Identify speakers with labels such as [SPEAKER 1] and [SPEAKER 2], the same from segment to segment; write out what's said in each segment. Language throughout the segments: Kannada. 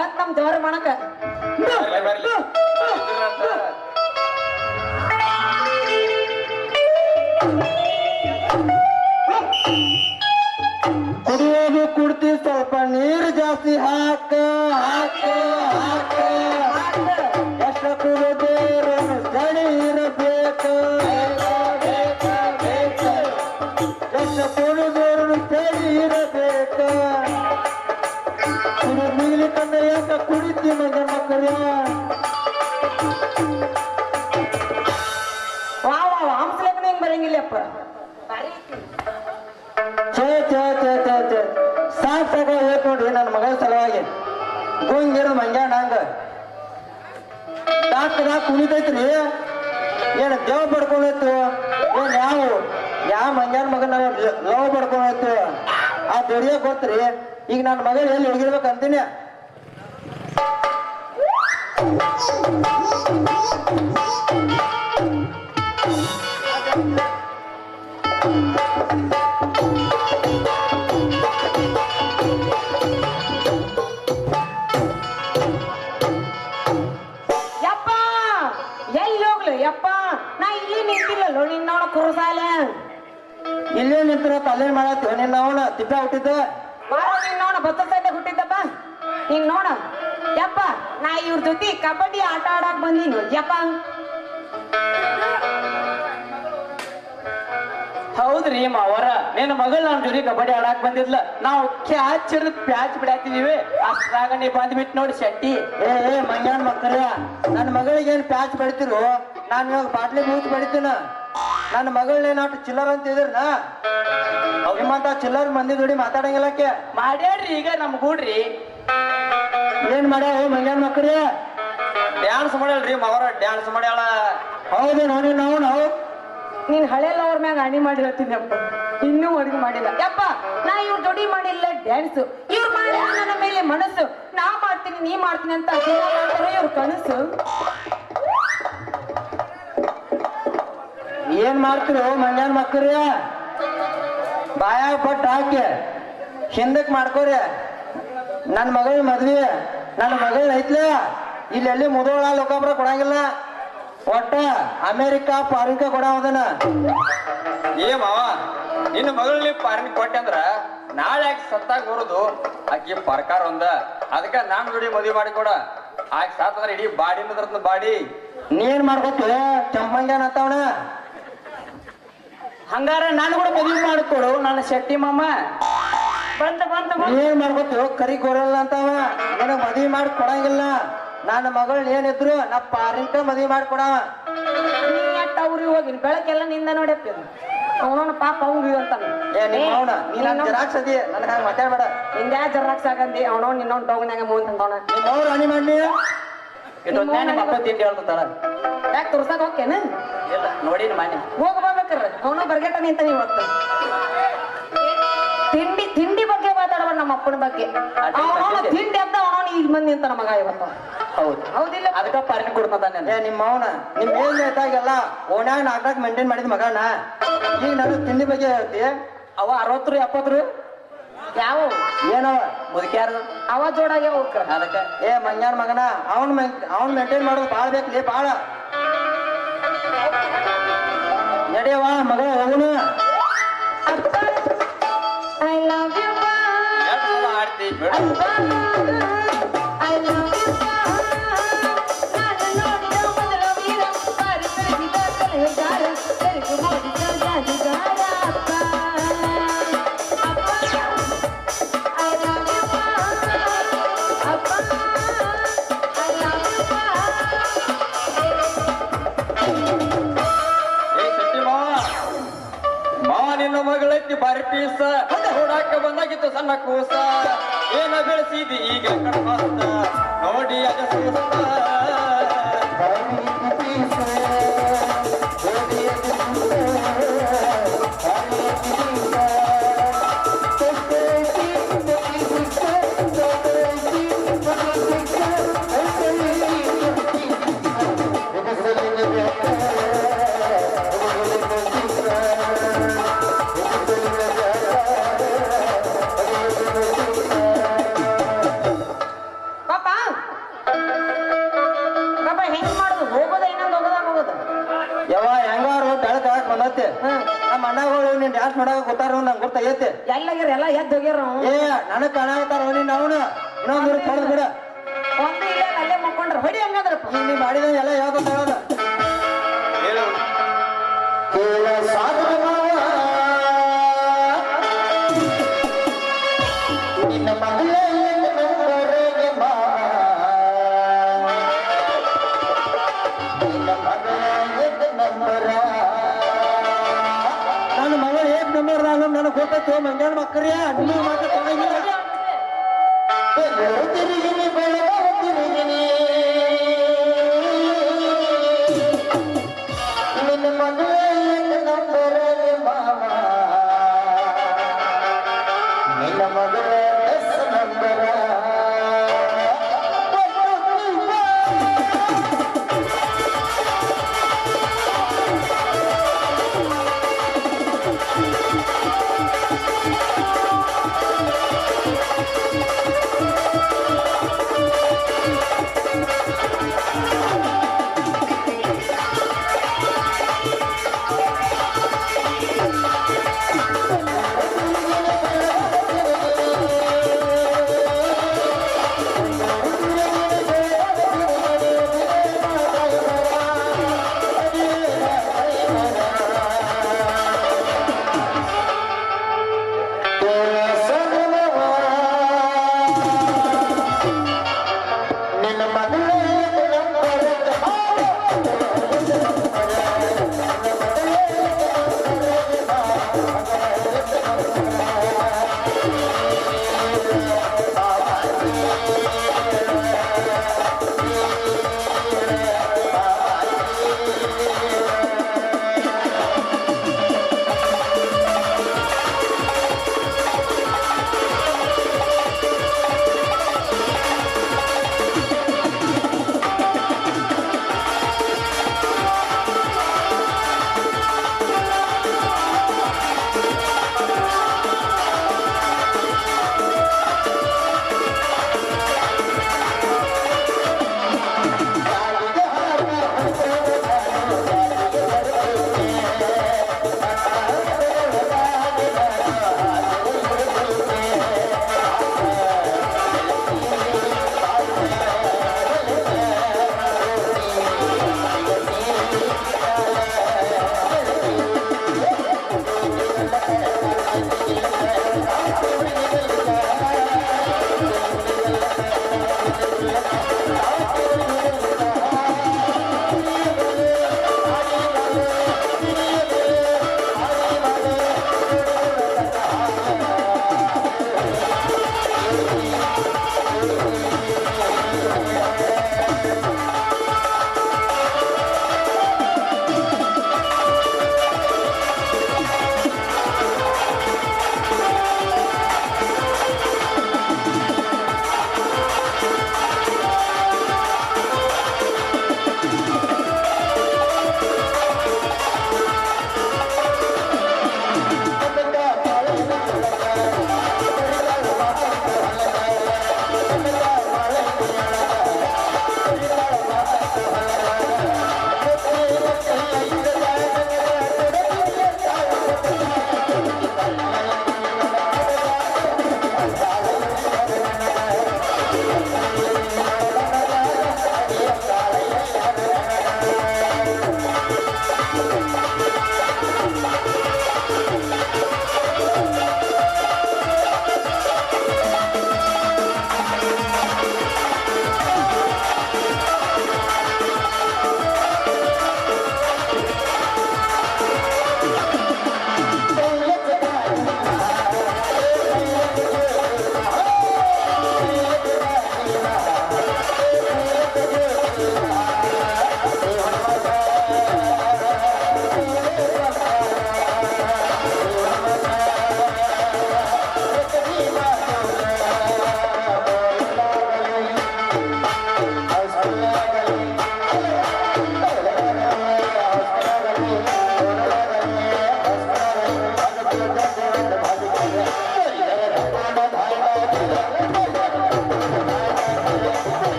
[SPEAKER 1] ಬಂತ್ ನಮ್ ಜೋರ್ ಮಾಡಕ
[SPEAKER 2] ಕುಡಿಯೋದು ಕುಡ್ತಿ ಸ್ವಲ್ಪ ನೀರು ಜಾಸ್ತಿ ಹಾಕ ಹಾಕ ಹಾಕ ಎಷ್ಟ ಕುಡಿದೇರು ಸಡಿ ಇರಬೇಕ ಎಷ್ಟ ಕುಡಿದೇರು ಸಡಿ ಇರಬೇಕ ಕುಡಿ ಮುಗಿಲಿಕ್ಕಂದ ಯಾಕ ಕುಡಿತಿ ಮಗ ಮಕ್ಕಳ
[SPEAKER 1] ಹಂಸಲೇಖನ ಹಿಂಗ್ ಬರಂಗಿಲ್ಲಪ್ಪ
[SPEAKER 2] ಸಾಕ್ ಹೇಳ್ ನೋಡ್ರಿ ನನ್ನ ಮಗಳ ಸಲುವಾಗಿ ಗುಂಗಿರೋದು ಮಂಗ್ಯಾಣ ಹಂಗ ಡಾಕ್ಟರ್ ಕುಣಿತೈತ್ರಿ ಏನ್ ದೇವ್ ಪಡ್ಕೊಂಡೈತು ಏನ್ ಯಾವ ಮಂಗ್ಯಾನ ಮಗನ ಲವ್ ಪಡ್ಕೊಂಡೈತು ಆ ದೊಡ್ಡ ಗೊತ್ತ್ರಿ ಈಗ ನನ್ನ ಮಗಳು ಎಲ್ಲಿ ಹೋಗಿರ್ಬೇಕಂತೀನಿ
[SPEAKER 1] ಕುರುಸಾಲೆ
[SPEAKER 2] ಇಲ್ಲೇ ನಿಂತರ ತಲೆ ಮಾಡತ್ತೀವ ನಿನ್ನ ಅವನ ತಿಪ್ಪ ಹುಟ್ಟಿದ್ದ
[SPEAKER 1] ನೋಡ ಬತ್ತ ಸೈತೆ ಹುಟ್ಟಿದ್ದಪ್ಪ ಹಿಂಗ್ ನೋಡ ಯಪ್ಪ ನಾ ಇವ್ರ ಜೊತೆ ಕಬಡ್ಡಿ ಆಟ ಆಡಕ್ ಬಂದೀನಿ ಯಪ್ಪ
[SPEAKER 2] ಹೌದ್ರಿ ಮಾವರ ನಿನ್ನ ಮಗಳು ನಮ್ ಜೊತೆ ಕಬಡ್ಡಿ ಆಡಾಕ್ ಬಂದಿದ್ಲ ನಾವು ಕ್ಯಾಚ್ ಪ್ಯಾಚ್ ಬಿಡಾತಿದೀವಿ ಅಷ್ಟ್ರಾಗ ನೀ ಬಂದ್ಬಿಟ್ಟು ನೋಡಿ ಶೆಟ್ಟಿ ಏ ಮಂಗ್ಯಾನ್ ಮಕ್ಕಳ ನನ್ನ ಮಗಳಿಗೆ ಏನ್ ಪ್ಯಾಚ್ ಬಡಿತಿರು ನಾನು ಇವಾಗ ಬಾಟ್ಲಿ ಬೂತ್ ಬಡಿತೀನ ನನ್ನ ಮಗಳನ್ನೇನಾಟ ಚಿಲ್ಲರ್ ಅಂತ ಇದ್ರನ ನಿಮ್ಮಂತ ಚಿಲ್ಲರ್ ಮಂದಿ ಜೋಡಿ ಮಾತಾಡಂಗಿಲ್ಲಕ್ಕೆ ಮಾಡ್ಯಾಡ್ರಿ ಈಗ ನಮ್ ಗೂಡ್ರಿ ಏನ್ ಮಾಡ್ಯಾವ ಮಂಗ್ಯಾನ್ ಮಕ್ಕಳೇ ಡ್ಯಾನ್ಸ್ ಮಾಡ್ಯಾಳ್ರಿ ಮಾವರ ಡ್ಯಾನ್ಸ್ ಮಾಡ್ಯಾಳ ಹೌದು ನೋಡಿ ನಾವು
[SPEAKER 1] ನೀನ್ ಹಳೆಲ್ಲ ಅವ್ರ ಮ್ಯಾಗ ಅಣಿ ಮಾಡಿ ಹೇಳ್ತೀನಿಯಪ್ಪ ಇನ್ನೂ ಅಡಿಗೆ ಮಾಡಿಲ್ಲ ಯಪ್ಪ ನಾ ಇವ್ರ ಜೋಡಿ ಮಾಡಿಲ್ಲ ಡ್ಯಾನ್ಸ್ ಇವ್ರ ಮಾಡಿ ನನ್ನ ಮೇಲೆ ಮನಸ್ಸು ನಾ ಮಾಡ್ತೀನಿ ನೀ ಮಾಡ್ತೀನಿ ಅಂತ ಇವ್ರ ಕನಸು
[SPEAKER 2] ಏನ್ ಮಾಡ್ತಿರೋ ಮಂಗ್ಯಾನ್ ಮಕ್ಕಳ್ರಿ ಬಾಯಾಗ ಪಟ್ಟು ಹಾಕಿ ಹಿಂದಕ್ ಮಾಡ್ಕೋರಿ ನನ್ನ ಮಗಳ ಮದ್ವಿ ನನ್ನ ಮಗಳ ಐತ್ಲ ಇಲ್ಲೆಲ್ಲಿ ಮುದೋಳ ಲೋಕಾಪುರ ಕೊಡಂಗಿಲ್ಲ ಒಟ್ಟ ಅಮೇರಿಕಾ ಫಾರಿನ್ಕ ಕೊಡೋದನ
[SPEAKER 3] ಏ ಮಾವ ನಿನ್ನ ಮಗಳನ್ನ ಪಾರಿನ್ ಕೊಟ್ಟೆ ಅಂದ್ರ ನಾಳೆ ಆಕಿ ಸತ್ತಾಗ ಬರೋದು ಆಕಿ ಪರ್ಕಾರ ಒಂದ ಅದಕ್ಕ ನಾನ್ ಜೋಡಿ ಮದ್ವಿ ಮಾಡಿ ಕೊಡ ಆಕಿ ಸಾತಂದ್ರ ಇಡೀ ಬಾಡಿ ಮದ್ರತ್ನ ಬಾಡಿ
[SPEAKER 2] ನೀನ್ ಮಾಡ್ಕೊತ ಚಂಪಂಗ್ಯಾನ ಅಂತವಣ
[SPEAKER 1] ಹಂಗಾರ ನಾನು ಕೂಡ ಮದುವೆ ಮಾಡಿಕೊಡು ನನ್ನ ಶೆಟ್ಟಿ ಮಾಮ ಬಂತ
[SPEAKER 2] ಏನ್ ಮಾಡ್ಕೊತ ಕರಿ ಕೊಡಲ್ಲ ಅಂತವ ನನಗ್ ಮದ್ವಿ ಮಾಡಿ ಕೊಡಂಗಿಲ್ಲ ನನ್ನ ಮಗಳು ಏನಿದ್ರು ನಾ ಪಾರಿಂಕ ಮದ್ವಿ ಮಾಡಿ ಕೊಡವ
[SPEAKER 1] ಅವ್ರಿಗೆ ಹೋಗಿನಿ ಬೆಳಕೆಲ್ಲ ನಿಂದ ನೋಡಪ್ಪ ಅವನವನ ಪಾಪ ಅವ್ನು ಅಂತಾನ
[SPEAKER 2] ನೀನ್ ಜರಾಕ್ಸ್ ಅದಿ ನನ್ ಹಂಗ ಮಾತಾಡ್ಬೇಡ
[SPEAKER 1] ನಿಂದ್ಯಾ ಜರಾಕ್ಸ್ ಆಗಂದಿ ಅವನವ್ ನಿನ್ನೊಂದು ಟೋಗನ್ಯಾಗ ಮೂನ್ ತಂದವನ
[SPEAKER 2] ನಿಮ್ಮವ್ರು ಹಣಿ ಮಾಡಿ ನಿಮ್ಮ ಅಪ್ಪ ತಿಂಡಿ ಹೇಳ್ತಾಳ
[SPEAKER 1] ಯಾಕೆ ತುರ್ಸಾಕ್ ಹೋಗ್ತೇನ
[SPEAKER 2] ಇಲ್ಲ ನೋಡಿ ಮಾಡಿ
[SPEAKER 1] ಹೋಗ ಬರ್ಬೇಕ್ರ ಅವನು ಬರ್ಗೆಟ ನಿಂತ ಇವತ್ತು ತಿಂಡಿ ಬಗ್ಗೆ ಮಾತಾಡಬೇಡ ನಮ್ಮ ಅಪ್ಪನ ಬಗ್ಗೆ ಅವನ ತಿಂಡಿ ಅಂತ ಅವನ ಈಗ ಮಂದಿ ನಿಂತ ಮಗ ಇವತ್ತು
[SPEAKER 2] ಹೌದು
[SPEAKER 1] ಹೌದಿಲ್ಲ
[SPEAKER 2] ಅದಕ್ಕ ಪಾರಿನ ಕೊಡ್ತಾನೆ ನಿಮ್ಮ ಅವನ ನಿಮ್ ಮೇಲ್ ನೇತಾಗೆಲ್ಲ ಓಣ್ಯಾಗ ನಾಟಕ ಮೇಂಟೈನ್ ಮಾಡಿದ ಮಗನ ಈಗ ನಾನು ತಿಂಡಿ ಬಗ್ಗೆ ಹೇಳ್ತಿ ಅವ 60 70
[SPEAKER 1] ಯಾವ
[SPEAKER 2] ಏನವ ಮುದುಕ್ಯಾರ
[SPEAKER 1] ಅವ ಜೋಡಾಗ್ಯಾವ
[SPEAKER 2] ಅದಕ್ಕ ಏ ಮಂಗ್ಯಾನ ಮಗನ ಅವನ್ ಮೇಂಟೈನ್ ಮಾಡೋದು ಬಾಳ ಬೇಕ್ಲಿ ಬಾಳ ನಡೆಯವ ಮಗ ಹೋಗುನು
[SPEAKER 1] ಐ ಲವ್ ಯು
[SPEAKER 3] ಆಡ್ತಿ
[SPEAKER 1] ಐ ಲವ್ ಯು
[SPEAKER 3] ಮಗಳೈತಿ ಬಾರಿ ಪೀಸ ನೋಡಾಕ ಬಂದಾಗಿತ್ತು ಸಣ್ಣ ಕೂಸ ಏನ ಬೆಳೆಸಿದಿ ಈಗ ಕಣ್ಮಾಸ್ತ ನೋಡಿ ಅದ
[SPEAKER 1] ಪಾಪ
[SPEAKER 2] ಪ್ಯಾಚ್ ಮಾಡಾಕ ಗೊತ್ತಾರ ನಂಗೆ ಗೊತ್ತಾಗೈತಿ
[SPEAKER 1] ಎಲ್ಲಾಗ್ಯಾರ ಎಲ್ಲ ಎದ್ದು ಹೋಗ್ಯಾರ ನಾವು
[SPEAKER 2] ಏ ನನಗ್ ಕಾಣಾಕತ್ತಾರ ನೀನ್ ಅವನು ಇನ್ನೊಂದು ತೊಳೆದ್ ಬಿಡ
[SPEAKER 1] ಒಂದು ಇಲ್ಲ ಅಲ್ಲೇ ಮಕ್ಕೊಂಡ್ರ ಹೊಡಿ ಹಂಗಂದ್ರಪ್ಪ
[SPEAKER 2] ಈಗ ನೀ ಮಾಡಿದ ಎಲ್ಲ ಯಾವ್ದು ತೊಳದ
[SPEAKER 3] ಹೇಳು
[SPEAKER 2] ನಿನ್ನ ಮಗಳೇ ನಂಬರಿಗೆ ಬಾ ನಿನ್ನ ಮಗಳೇ ನಂಬರ ನನ್ನ ಮಗಳು ಏಕ್ ನಂಬರ್ ನನಗೆ ಗೊತ್ತಾಯ್ತು ಮಂಗ್ಯಾನ ಮಕ್ಕರ್ಯ ನಿಮಗೆ ಮಾತ್ರ ತೊಡಗಿಲ್ಲ ತಿರುಗಿನಿ ಬೆಳಗ ತಿರುಗಿನಿ ನಿನ್ನ ಮಗಳೇ ನಂಬರಿಗೆ ಮಾವ ನಿನ್ನ ಮಗಳೇ ನಂಬರ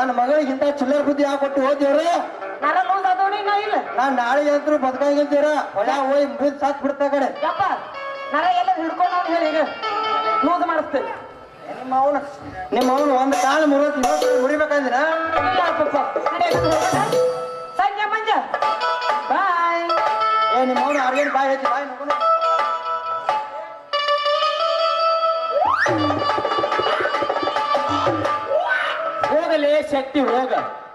[SPEAKER 2] ನನ್ನ ಮಗಳಿಗಿಂತ ಚಿಲ್ಲರ್ ಬುದ್ಧಿ ಹಾಕೊಟ್ಟು ಹೋದ್ಯವ್ರ
[SPEAKER 1] ನರ ಲೂಸ್ ಆದವನಿ ನಾ ಇಲ್ಲ
[SPEAKER 2] ನಾನ್ ನಾಳೆ ಅಂತೂ ಬದುಕಾಗಿಲ್ತೀವ್ರ ಹೊಳ ಹೋಗಿ ಮುಗಿದ್ ಸಾತ್ ಬಿಡ್ತಾ ಕಡೆ
[SPEAKER 1] ಯಪ್ಪ ನರ ಎಲ್ಲ ಹಿಡ್ಕೊಂಡು ಅವ್ನು ಹೇಳಿ ಲೂಸ್ ಮಾಡಿಸ್ತೇನೆ
[SPEAKER 2] ನಿಮ್ಮ ಅವನು ಒಂದ್ ಕಾಲು ಮುರಿಬೇಕಂದ್ರ
[SPEAKER 1] ಇಲ್ಲ ಪಪ್ಪ ಸಂಜೆ ಮಂಜ ಬಾಯ್
[SPEAKER 2] ನಿಮ್ಮ ಅವನು ಅರ್ಗೇನ್ ಬಾಯ್ ಐತಿ ಬಾಯ್ ಮಗನ
[SPEAKER 3] ಹೋಗಲೇ ಶಕ್ತಿ ಹೋಗ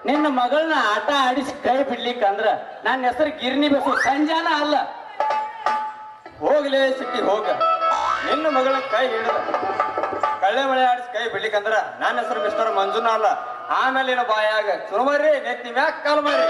[SPEAKER 3] ನಿನ್ನ ಮಗಳನ್ನ ಆಟ ಆಡಿಸಿ ಕೈ ಬಿಡ್ಲಿಕ್ಕಂದ್ರ ನನ್ನ ಹೆಸರು ಗಿರ್ನಿ ಬೆಸು ಸಂಜಾನ ಅಲ್ಲ. ಹೋಗ್ಲೇ ಶಕ್ತಿ ಹೋಗ ನಿನ್ನ ಮಗಳ ಕೈ ಹಿಡಿದ ಕಳ್ಳೆ ಮಳೆ ಆಡಿಸಿ ಕೈ ಬಿಡ್ಲಿಕ್ಕಂದ್ರ ನನ್ನ ಹೆಸರು ಮಿಸ್ಟರ್ ಮಂಜುನ ಅಲ್ಲ. ಆಮೇಲೆ ಏನೋ ಬಾಯಾಗ ಚುರುಮರಿ ನೆತ್ತಿ ಮ್ಯಾಕ್ ಕಾಲು ಮಾರಿ